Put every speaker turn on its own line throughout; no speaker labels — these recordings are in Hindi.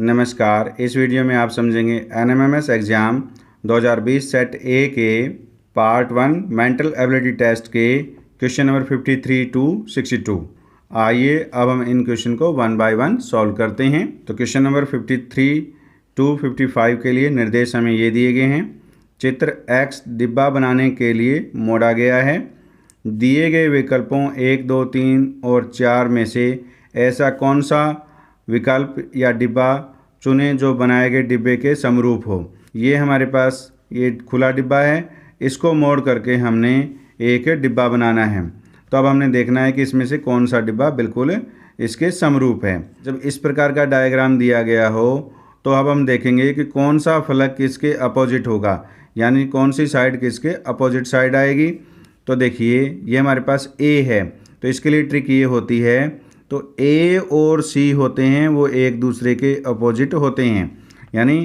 नमस्कार। इस वीडियो में आप समझेंगे एनएमएमएस एग्ज़ाम 2020 सेट ए के पार्ट 1 मेंटल एबिलिटी टेस्ट के क्वेश्चन नंबर 53 टू 62। आइए अब हम इन क्वेश्चन को वन बाय वन सॉल्व करते हैं। तो क्वेश्चन नंबर 53 टू 55 के लिए निर्देश हमें ये दिए गए हैं। चित्र X डिब्बा बनाने के लिए मोड़ा गया है। दिए गए विकल्पों 1, 2, 3 और 4 में से ऐसा कौन सा विकल्प या डिब्बा चुनें जो बनाए गए डिब्बे के समरूप हो। ये हमारे पास ये खुला डिब्बा है, इसको मोड़ करके हमने एक डिब्बा बनाना है। तो अब हमने देखना है कि इसमें से कौन सा डिब्बा बिल्कुल इसके समरूप है। जब इस प्रकार का डायग्राम दिया गया हो तो अब हम देखेंगे कि कौन सा फलक किसके अपोजिट होगा, यानी कौन सी साइड किसके अपोजिट साइड आएगी। तो देखिए ये हमारे पास ए है, तो इसके लिए ट्रिक ये होती है, तो ए और सी होते हैं वो एक दूसरे के अपोजिट होते हैं, यानी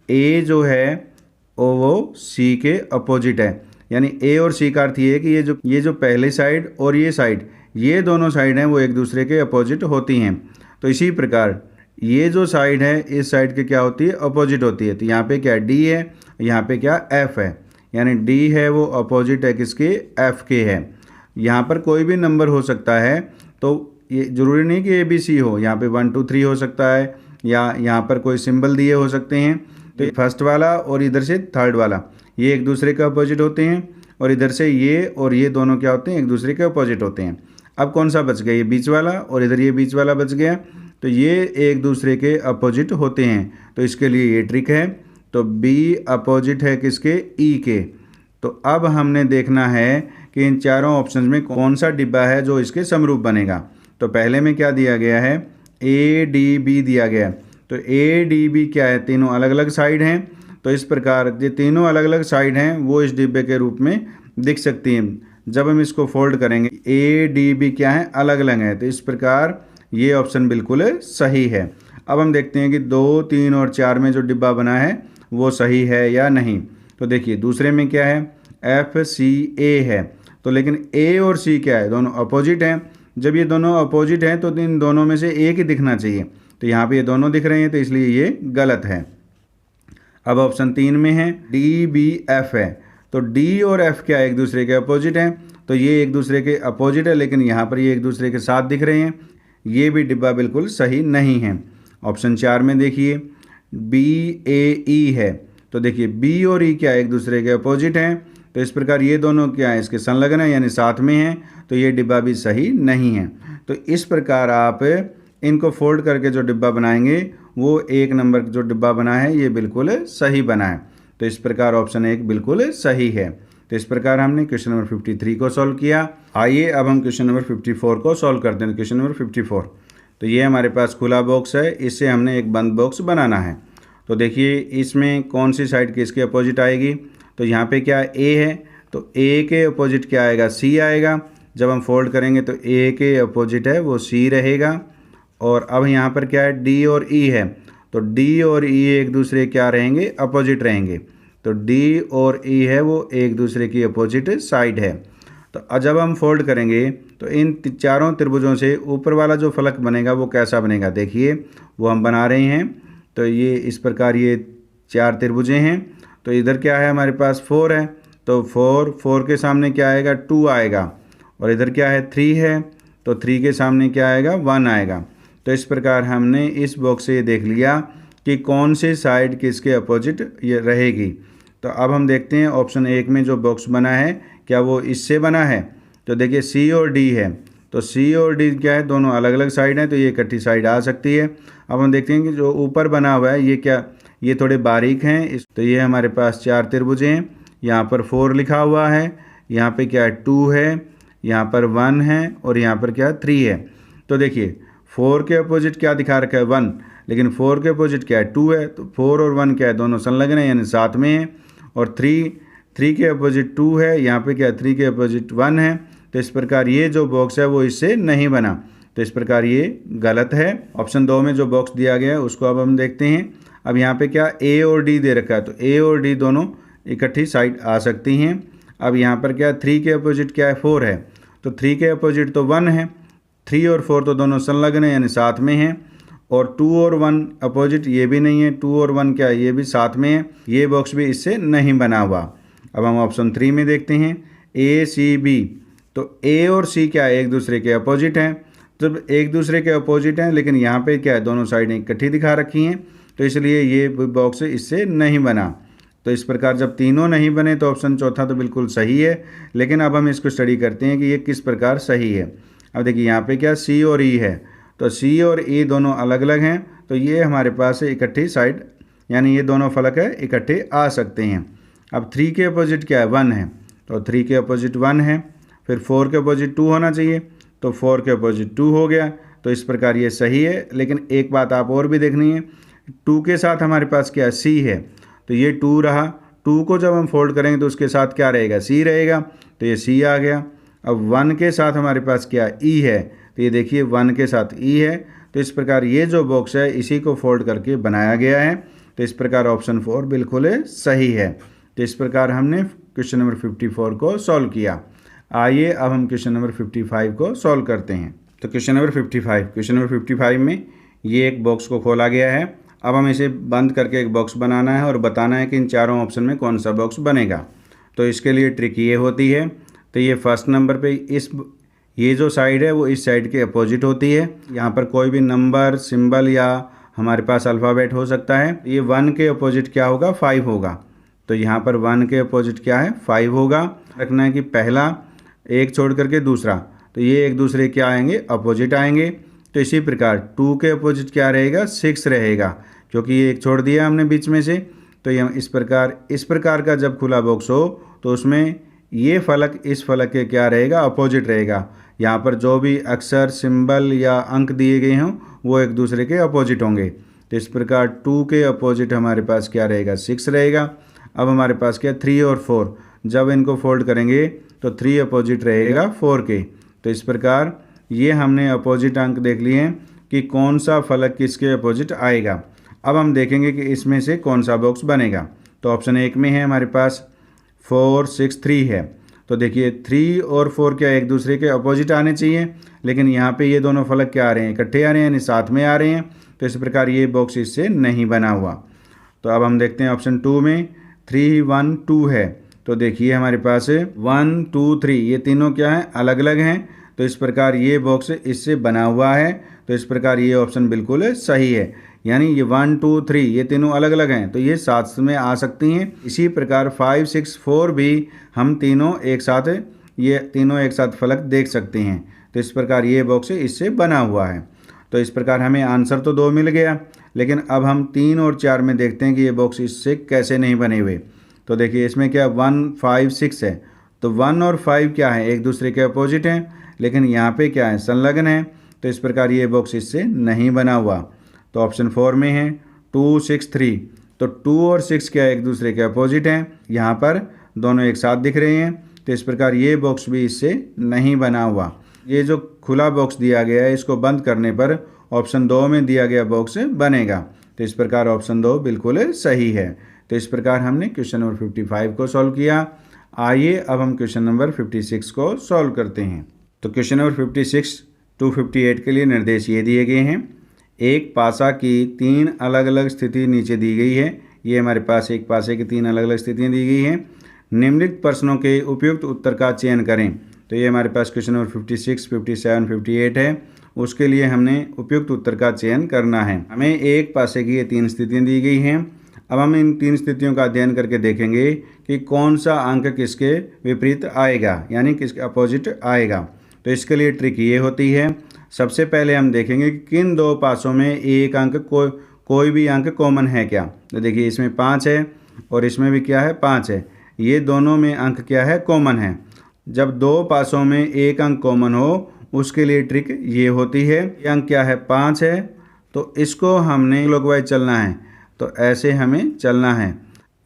ए जो है वो सी के अपोजिट है। यानी ए और सी का अर्थ ये है कि ये जो पहली साइड और ये साइड, ये दोनों साइड हैं वो एक दूसरे के अपोजिट होती हैं। तो इसी प्रकार ये जो साइड है इस साइड के क्या होती है, अपोजिट होती है। तो यहाँ पे क्या डी है, यहाँ पे क्या एफ है, यानी डी है वो अपोजिट है किसके, एफ के है। यहाँ पर कोई भी नंबर हो सकता है, तो ये ज़रूरी नहीं कि ए बी सी हो, यहाँ पे 1 2 3 हो सकता है, या यहाँ पर कोई सिंबल दिए हो सकते हैं। तो फर्स्ट वाला और इधर से थर्ड वाला ये एक दूसरे के अपोजिट होते हैं, और इधर से ये और ये दोनों क्या होते हैं, एक दूसरे के अपोजिट होते हैं। अब कौन सा बच गया, ये बीच वाला, और इधर ये बीच वाला बच गया, तो ये एक दूसरे के अपोजिट होते हैं। तो इसके लिए ये ट्रिक है। तो बी अपोजिट है किसके, ई के। तो अब हमने देखना है कि इन चारों ऑप्शन में कौन सा डिब्बा है जो इसके समरूप बनेगा। तो पहले में क्या दिया गया है, ए डी बी दिया गया। तो ए डी बी क्या है, तीनों अलग अलग साइड हैं। तो इस प्रकार ये तीनों अलग अलग साइड हैं वो इस डिब्बे के रूप में दिख सकती हैं। जब हम इसको फोल्ड करेंगे ए डी बी क्या है, अलग अलग है। तो इस प्रकार ये ऑप्शन बिल्कुल सही है। अब हम देखते हैं कि 2, 3 और 4 में जो डिब्बा बना है वो सही है या नहीं। तो देखिए दूसरे में क्या है, एफ सी ए है। तो लेकिन ए और सी क्या है, दोनों अपोजिट हैं। जब ये दोनों अपोजिट हैं तो इन दोनों में से एक ही दिखना चाहिए। तो यहाँ पे ये दोनों दिख रहे हैं, तो इसलिए ये गलत है। अब ऑप्शन 3 में है डी बी एफ है। तो डी और एफ क्या है, एक दूसरे के अपोजिट हैं। तो ये एक दूसरे के अपोजिट है, लेकिन यहाँ पर ये एक दूसरे के साथ दिख रहे हैं। ये भी डिब्बा बिल्कुल सही नहीं है। ऑप्शन 4 में देखिए बी ए ई है। तो देखिए बी और ई क्या है, एक दूसरे के अपोजिट हैं। तो इस प्रकार ये दोनों क्या है, इसके संलग्न है, यानी साथ में हैं। तो ये डिब्बा भी सही नहीं है। तो इस प्रकार आप इनको फोल्ड करके जो डिब्बा बनाएंगे वो एक नंबर जो डिब्बा बना है ये बिल्कुल सही बना है। तो इस प्रकार ऑप्शन 1 बिल्कुल सही है। तो इस प्रकार हमने क्वेश्चन नंबर 53 को सॉल्व किया। आइए अब हम क्वेश्चन नंबर 54 को सॉल्व करते हैं। क्वेश्चन नंबर 54, तो ये हमारे पास खुला बॉक्स है, इससे हमने एक बंद बॉक्स बनाना है। तो देखिए इसमें कौन सी साइड किसके अपोजिट आएगी। तो यहाँ पे क्या ए है, तो ए के अपोजिट क्या आएगा, सी आएगा। जब हम फोल्ड करेंगे तो ए के अपोजिट है वो सी रहेगा। और अब यहाँ पर क्या है, डी और ई है। तो डी और ई एक दूसरे क्या रहेंगे, अपोजिट रहेंगे। तो डी और ई है वो एक दूसरे की अपोजिट साइड है। तो जब हम फोल्ड करेंगे तो इन चारों त्रिभुजों से ऊपर वाला जो फलक बनेगा वो कैसा बनेगा, देखिए वो हम बना रहे हैं। तो ये इस प्रकार ये 4 त्रिभुजें हैं। तो इधर क्या है हमारे पास 4 है, तो 4 के सामने क्या आएगा, 2 आएगा। और इधर क्या है 3 है, तो 3 के सामने क्या आएगा, 1 आएगा। तो इस प्रकार हमने इस बॉक्स से ये देख लिया कि कौन सी साइड किसके अपोजिट ये रहेगी। तो अब हम देखते हैं ऑप्शन 1 में जो बॉक्स बना है क्या वो इससे बना है। तो देखिए सी और डी है। तो सी और डी क्या है, दोनों अलग अलग साइड हैं, तो ये इकट्ठी साइड आ सकती है। अब हम देखते हैं कि जो ऊपर बना हुआ है ये क्या, ये थोड़े बारीक हैं। तो ये हमारे पास 4 त्रिभुजें हैं। यहाँ पर 4 लिखा हुआ है, यहाँ पे क्या है 2 है, यहाँ पर 1 है, और यहाँ पर क्या 3 है। तो देखिए 4 के अपोजिट क्या दिखा रखा है, 1, लेकिन 4 के अपोजिट क्या है, 2 है। तो 4 और 1 क्या है, दोनों संलग्न है, यानी साथ में है। और 3 के अपोजिट 2 है, यहाँ पे क्या 3 के अपोजिट 1 है। तो इस प्रकार ये जो बॉक्स है वो इससे नहीं बना। तो इस प्रकार ये गलत है। ऑप्शन 2 में जो बॉक्स दिया गया है उसको अब हम देखते हैं। अब यहाँ पे क्या ए और डी दे रखा है, तो ए और डी दोनों इकट्ठी साइड आ सकती हैं। अब यहाँ पर क्या 3 के अपोजिट क्या है, 4 है। तो 3 के अपोजिट तो 1 है, 3 और 4 तो दोनों संलग्न हैं, यानी साथ में हैं। और 2 और 1 अपोजिट ये भी नहीं है, 2 और 1 क्या है, ये भी साथ में है, ये बॉक्स भी इससे नहीं बना हुआ। अब हम ऑप्शन 3 में देखते हैं ए सी बी। तो ए और सी क्या है, एक दूसरे के अपोजिट हैं। तो एक दूसरे के अपोजिट हैं, लेकिन यहाँ पे क्या है, दोनों साइडें इकट्ठी दिखा रखी हैं, तो इसलिए ये बॉक्स इससे नहीं बना। तो इस प्रकार जब तीनों नहीं बने तो ऑप्शन चौथा तो बिल्कुल सही है। लेकिन अब हम इसको स्टडी करते हैं कि ये किस प्रकार सही है। अब देखिए यहाँ पे क्या सी और ई है, तो सी और ई दोनों अलग अलग हैं, तो ये हमारे पास इकट्ठी साइड, यानी ये दोनों फलक है इकट्ठे आ सकते हैं। अब 3 के अपोजिट क्या है, 1 है, तो 3 के अपोजिट 1 है। फिर 4 के अपोजिट 2 होना चाहिए, तो 4 के अपोजिट 2 हो गया। तो इस प्रकार ये सही है। लेकिन एक बात आप और भी देखनी है, 2 के साथ हमारे पास क्या सी है, तो ये 2 रहा, 2 को जब हम फोल्ड करेंगे तो उसके साथ क्या रहेगा, सी रहेगा, तो ये सी आ गया। अब 1 के साथ हमारे पास क्या ई है, तो ये देखिए 1 के साथ ई है। तो इस प्रकार ये जो बॉक्स है इसी को फोल्ड करके बनाया गया है। तो इस प्रकार ऑप्शन 4 बिल्कुल सही है। तो इस प्रकार हमने क्वेश्चन नंबर 54 को सॉल्व किया। आइए अब हम क्वेश्चन नंबर 55 को सॉल्व करते हैं। तो क्वेश्चन नंबर 55 में ये एक बॉक्स को खोला गया है। अब हम इसे बंद करके एक बॉक्स बनाना है और बताना है कि इन चारों ऑप्शन में कौन सा बॉक्स बनेगा। तो इसके लिए ट्रिक ये होती है, तो ये फर्स्ट नंबर पे ये जो साइड है वो इस साइड के अपोजिट होती है। यहाँ पर कोई भी नंबर, सिंबल या हमारे पास अल्फ़ाबेट हो सकता है। ये 1 के अपोजिट क्या होगा, 5 होगा। तो यहाँ पर 1 के अपोजिट क्या है, 5 होगा। रखना है कि पहला एक छोड़ करके दूसरा, तो ये एक दूसरे क्या आएंगे, अपोजिट आएंगे। तो इसी प्रकार 2 के अपोजिट क्या रहेगा, 6 रहेगा, क्योंकि ये एक छोड़ दिया हमने बीच में से। तो ये इस प्रकार का जब खुला बॉक्स हो तो उसमें ये फलक इस फलक के क्या रहेगा, अपोजिट रहेगा। यहाँ पर जो भी अक्षर, सिंबल या अंक दिए गए हों वो एक दूसरे के अपोजिट होंगे। तो इस प्रकार 2 के अपोजिट हमारे पास क्या रहेगा, 6 रहेगा। अब हमारे पास क्या 3 और 4, जब इनको फोल्ड करेंगे तो 3 अपोजिट रहेगा 4 के। तो इस प्रकार ये हमने अपोजिट अंक देख लिए हैं कि कौन सा फलक किसके अपोजिट आएगा। अब हम देखेंगे कि इसमें से कौन सा बॉक्स बनेगा। तो ऑप्शन 1 में है हमारे पास 4 6 3 है। तो देखिए 3 और 4 क्या एक दूसरे के अपोजिट आने चाहिए, लेकिन यहाँ पे ये दोनों फलक क्या आ रहे हैं, इकट्ठे आ रहे हैं, यानी साथ में आ रहे हैं। तो इस प्रकार ये बॉक्स इससे नहीं बना हुआ। तो अब हम देखते हैं ऑप्शन 2 में 3 1 2 है। तो देखिए हमारे पास 1 2 3 ये तीनों क्या हैं, अलग अलग हैं। तो इस प्रकार ये बॉक्स इससे बना हुआ है। तो इस प्रकार ये ऑप्शन बिल्कुल सही है, यानी ये 1 2 3 ये तीनों अलग अलग हैं, तो ये साथ में आ सकती हैं। इसी प्रकार 5 6 4 भी हम ये तीनों एक साथ फलक देख सकते हैं। तो इस प्रकार ये बॉक्स इससे बना हुआ है। तो इस प्रकार हमें आंसर तो 2 मिल गया, लेकिन अब हम 3 और 4 में देखते हैं कि ये बॉक्स इससे कैसे नहीं बने हुए। तो देखिए इसमें क्या 1 5 6 है। तो 1 और 5 क्या है, एक दूसरे के अपोजिट हैं, लेकिन यहाँ पे क्या है, संलग्न है। तो इस प्रकार ये बॉक्स इससे नहीं बना हुआ। तो ऑप्शन 4 में है 2 6 3। तो 2 और 6 क्या एक दूसरे के अपोजिट हैं, यहाँ पर दोनों एक साथ दिख रहे हैं। तो इस प्रकार ये बॉक्स भी इससे नहीं बना हुआ। ये जो खुला बॉक्स दिया गया है इसको बंद करने पर ऑप्शन 2 में दिया गया बॉक्स बनेगा। तो इस प्रकार ऑप्शन 2 बिल्कुल सही है। तो इस प्रकार हमने क्वेश्चन नंबर 55 को सॉल्व किया। आइए अब हम क्वेश्चन नंबर 56 को सॉल्व करते हैं। तो क्वेश्चन नंबर 56 टू 58 के लिए निर्देश ये दिए गए हैं। एक पासा की 3 अलग अलग स्थिति नीचे दी गई है। ये हमारे पास एक पासे की 3 अलग अलग स्थितियाँ दी गई हैं। निम्नलिखित प्रश्नों के उपयुक्त उत्तर का चयन करें। तो ये हमारे पास क्वेश्चन नंबर 56 57 58 है। उसके लिए हमने उपयुक्त उत्तर का चयन करना है। हमें एक पासे की ये 3 स्थितियाँ दी गई हैं। अब हम इन 3 स्थितियों का अध्ययन करके देखेंगे कि कौन सा अंक किसके विपरीत आएगा, यानी किसके अपोजिट आएगा। तो इसके लिए ट्रिक ये होती है, सबसे पहले हम देखेंगे कि किन 2 पासों में एक अंक कोई भी अंक कॉमन है क्या। तो देखिए इसमें 5 है और इसमें भी क्या है, 5 है। ये दोनों में अंक क्या है, कॉमन है। जब 2 पासों में एक अंक कॉमन हो उसके लिए ट्रिक ये होती है, ये अंक क्या है, 5 है, तो इसको हमने क्लॉकवाइज चलना है। तो ऐसे हमें चलना है।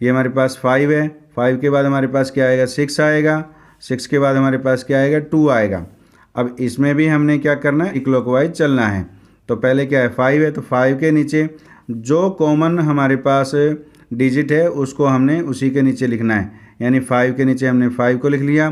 ये हमारे पास 5 है, 5 के बाद हमारे पास क्या आएगा, 6 आएगा, 6 के बाद हमारे पास क्या आएगा, 2 आएगा। अब इसमें भी हमने क्या करना है, क्लॉकवाइज चलना है। तो पहले क्या है, 5 है, तो 5 के नीचे जो कॉमन हमारे पास डिजिट है उसको हमने उसी के नीचे लिखना है। यानी 5 के नीचे हमने 5 को लिख लिया।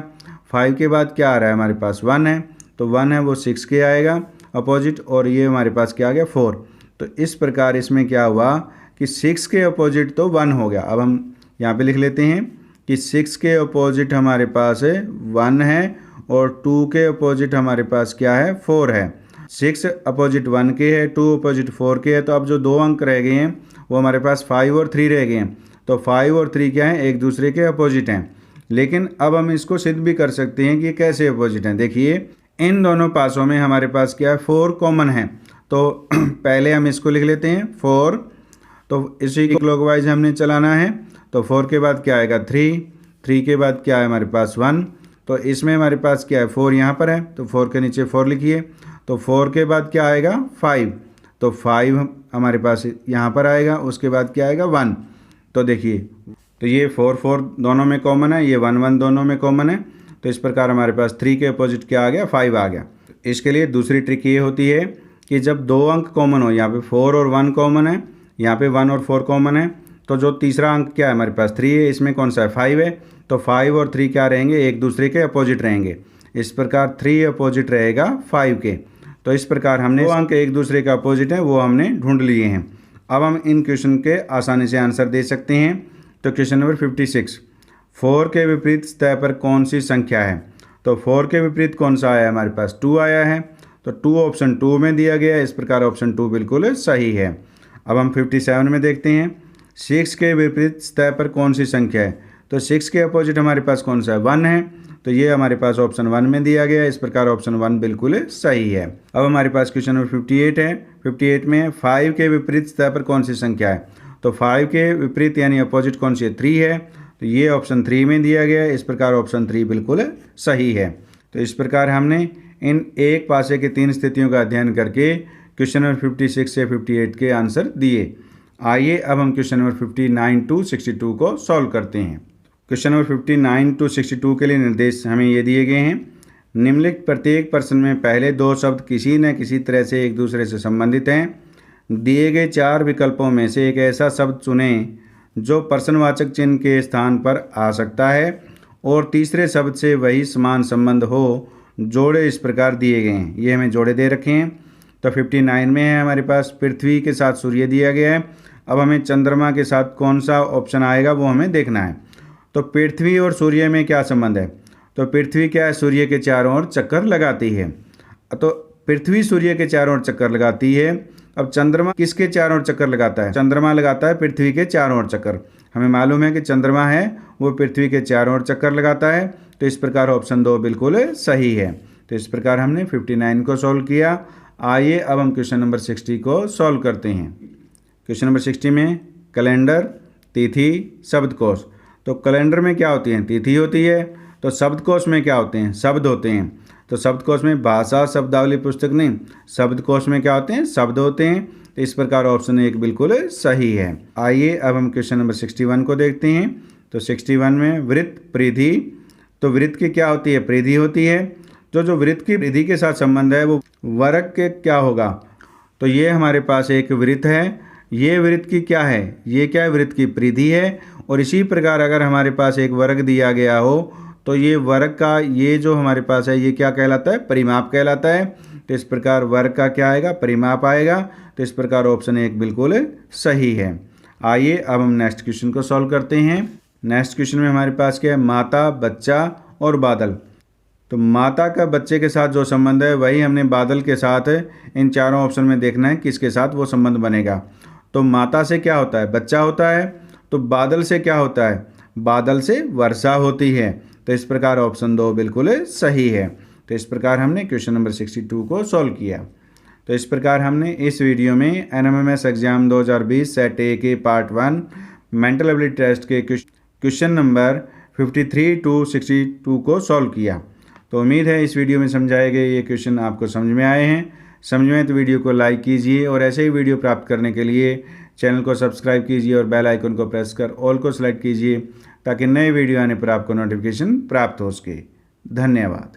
5 के बाद क्या आ रहा है, हमारे पास 1 है, तो 1 है वो 6 के आएगा अपोजिट, और ये हमारे पास क्या आ गया, 4। तो इस प्रकार इसमें क्या हुआ कि 6 के अपोजिट तो 1 हो गया। अब हम यहाँ पे लिख लेते हैं कि 6 के अपोजिट हमारे पास 1 है और 2 के अपोजिट हमारे पास क्या है, 4 है। 6 अपोजिट 1 के है, 2 अपोजिट 4 के है। तो अब जो दो अंक रह गए हैं वो हमारे पास 5 और 3 रह गए हैं। तो 5 और 3 क्या है, एक दूसरे के अपोजिट हैं। लेकिन अब हम इसको सिद्ध भी कर सकते हैं कि कैसे अपोजिट हैं। देखिए इन दोनों पासों में हमारे पास क्या है, 4 कॉमन है। तो पहले हम इसको लिख लेते हैं 4, तो इसी क्लॉकवाइज हमने चलाना है। तो 4 के बाद क्या आएगा 3, 3 के बाद क्या है हमारे पास 1। तो इसमें हमारे पास क्या है 4 यहाँ पर है, तो 4 के नीचे 4 लिखिए। तो 4 के बाद क्या आएगा 5, तो 5 हमारे पास यहाँ पर आएगा। उसके बाद क्या आएगा 1। तो देखिए तो ये 4 4 दोनों में कॉमन है, ये 1 1 दोनों में कॉमन है। तो इस प्रकार हमारे पास 3 के अपोजिट क्या आ गया, 5 आ गया। इसके लिए दूसरी ट्रिक ये होती है कि जब दो अंक कॉमन हो, यहाँ पे 4 और 1 कॉमन है, यहाँ पे 1 और 4 कॉमन है, तो जो तीसरा अंक क्या है हमारे पास 3 है, इसमें कौन सा है 5 है। तो 5 और 3 क्या रहेंगे, एक दूसरे के अपोजिट रहेंगे। इस प्रकार 3 अपोजिट रहेगा 5 के। तो इस प्रकार हमने दो अंक एक दूसरे का अपोजिट है वो हमने ढूंढ लिए हैं। अब हम इन क्वेश्चन के आसानी से आंसर दे सकते हैं। तो क्वेश्चन नंबर 56, 4 के विपरीत सतह पर कौन सी संख्या है। तो 4 के विपरीत कौन सा आया है हमारे पास, 2 आया है। तो 2 ऑप्शन 2 में दिया गया है। इस प्रकार ऑप्शन 2 बिल्कुल सही है। अब हम 57 में देखते हैं, 6 के विपरीत सतह पर कौन सी संख्या है। तो 6 के अपोजिट हमारे पास कौन सा है, 1 है। तो ये हमारे पास ऑप्शन 1 में दिया गया है। इस प्रकार ऑप्शन 1 बिल्कुल सही है। अब हमारे पास क्वेश्चन नंबर 58 है। 58 में 5 के विपरीत सतह पर कौन सी संख्या है। तो 5 के विपरीत यानी अपोजिट कौन सी है, 3 है। तो ये ऑप्शन 3 में दिया गया है। इस प्रकार ऑप्शन 3 बिल्कुल सही है। तो इस प्रकार हमने इन एक पासे के 3 स्थितियों का अध्ययन करके क्वेश्चन नंबर 56 से 58 के आंसर दिए। आइए अब हम क्वेश्चन नंबर 59 टू 62 को सॉल्व करते हैं। क्वेश्चन नंबर 59 टू 62 के लिए निर्देश हमें ये दिए गए हैं। निम्नलिखित प्रत्येक प्रश्न में पहले दो शब्द किसी न किसी तरह से एक दूसरे से संबंधित हैं। दिए गए 4 विकल्पों में से एक ऐसा शब्द चुनें जो प्रश्नवाचक चिन्ह के स्थान पर आ सकता है और तीसरे शब्द से वही समान संबंध हो। जोड़े इस प्रकार दिए गए हैं, ये हमें जोड़े दे रखे हैं। तो 59 में है हमारे पास पृथ्वी के साथ सूर्य दिया गया है। अब हमें चंद्रमा के साथ कौन सा ऑप्शन आएगा वो हमें देखना है। तो पृथ्वी और सूर्य में क्या संबंध है। तो पृथ्वी क्या है, सूर्य के चारों ओर चक्कर लगाती है। तो पृथ्वी सूर्य के चारों ओर चक्कर लगाती है। अब चंद्रमा किसके चारों ओर चक्कर लगाता है, चंद्रमा लगाता है पृथ्वी के चारों ओर चक्कर। हमें मालूम है कि चंद्रमा है वो पृथ्वी के चारों ओर चक्कर लगाता है। तो इस प्रकार ऑप्शन 2 बिल्कुल सही है। तो इस प्रकार हमने 59 को सॉल्व किया। आइए अब हम क्वेश्चन नंबर 60 को सॉल्व करते हैं। क्वेश्चन नंबर 60 में कैलेंडर, तिथि, शब्दकोश। तो कैलेंडर में क्या होती है, तिथि होती है। तो शब्दकोश में क्या होते हैं, शब्द होते हैं। तो शब्दकोश में भाषा शब्दावली पुस्तक नहीं, शब्दकोश में क्या होते हैं, शब्द होते हैं। तो इस प्रकार ऑप्शन 1 बिल्कुल सही है। आइए अब हम क्वेश्चन नंबर 61 को देखते हैं। तो 61 में वृत्त, परिधि। तो वृत्त की क्या होती है, परिधि होती है। जो वृत्त की परिधि के साथ संबंध है वो वर्ग के क्या होगा। तो ये हमारे पास एक वृत्त है, ये वृत्त की क्या है, ये क्या है, वृत्त की परिधि है। और इसी प्रकार अगर हमारे पास एक वर्ग दिया गया हो तो ये वर्ग का ये जो हमारे पास है ये क्या कहलाता है, परिमाप कहलाता है। तो इस प्रकार वर्ग का क्या आएगा, परिमाप आएगा। तो इस प्रकार ऑप्शन 1 बिल्कुल सही है। आइए अब हम नेक्स्ट क्वेश्चन को सॉल्व करते हैं। नेक्स्ट क्वेश्चन में हमारे पास क्या है, माता, बच्चा और बादल। तो माता का बच्चे के साथ जो संबंध है वही हमने बादल के साथ इन चारों ऑप्शन में देखना है किसके साथ वो संबंध बनेगा। तो माता से क्या होता है, बच्चा होता है। तो बादल से क्या होता है, बादल से वर्षा होती है। तो इस प्रकार ऑप्शन 2 बिल्कुल सही है। तो इस प्रकार हमने क्वेश्चन नंबर 62 को सॉल्व किया। तो इस प्रकार हमने इस वीडियो में NMMS एग्जाम 2020 सेट ए के पार्ट 1 मेंटल एबिलिटी टेस्ट के क्वेश्चन नंबर 53 टू 62 को सॉल्व किया। तो उम्मीद है इस वीडियो में समझाए गए ये क्वेश्चन आपको समझ में आए हैं। समझ में तो वीडियो को लाइक कीजिए और ऐसे ही वीडियो प्राप्त करने के लिए चैनल को सब्सक्राइब कीजिए और बेल आइकन को प्रेस कर ऑल को सेलेक्ट कीजिए ताकि नए वीडियो आने पर आपको नोटिफिकेशन प्राप्त हो सके। धन्यवाद।